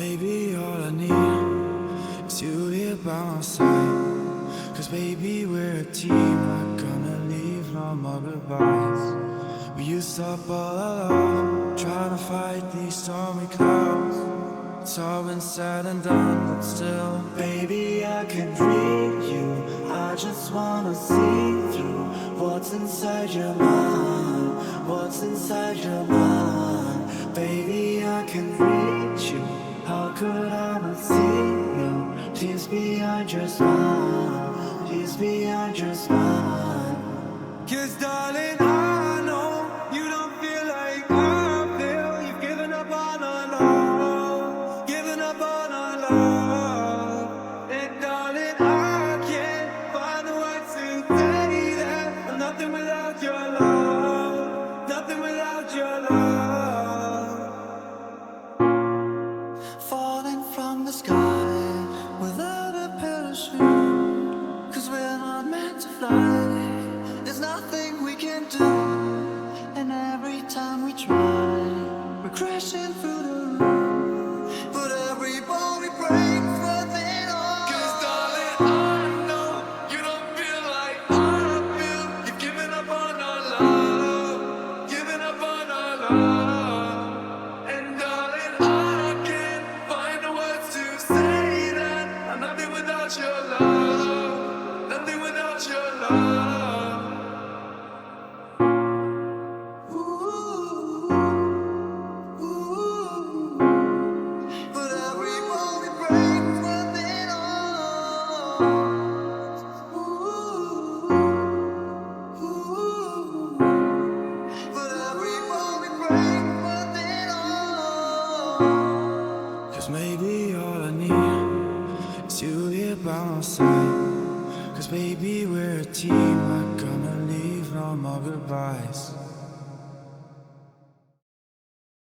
maybe all I need is you here by my side. 'Cause baby, we're a team, not gonna leave no more goodbyes. We used up all our love, trying to fight these stormy clouds. It's all been said and done, but still, baby, I can read you. I just wanna see through what's inside your mind, what's inside your mind. Baby, I can read you. How could I not see you? Tears behind your smile, tears behind your smile. 'Cause darling, I know you don't feel like I feel. You've given up on our love, given up on our love. And darling, I can't find the words to say that I'm nothing without your love, nothing without your love. Falling from the sky without a parachute, 'cause we're not meant to fly. There's nothing we can do, and every time we try, we're crashing through the roof. But every ball we break, worth it all. 'Cause darling, I know you don't feel like I feel. You've given up on our love, given up on our love. And darling, I can't find the words to say that I'm nothing without your love, nothing without your love. But every ball we break, worth it all. But every ball we break, worth it all. 'Cause maybe all I need is you here by my side. 'Cause baby, we're a team, not gonna leave no more goodbyes.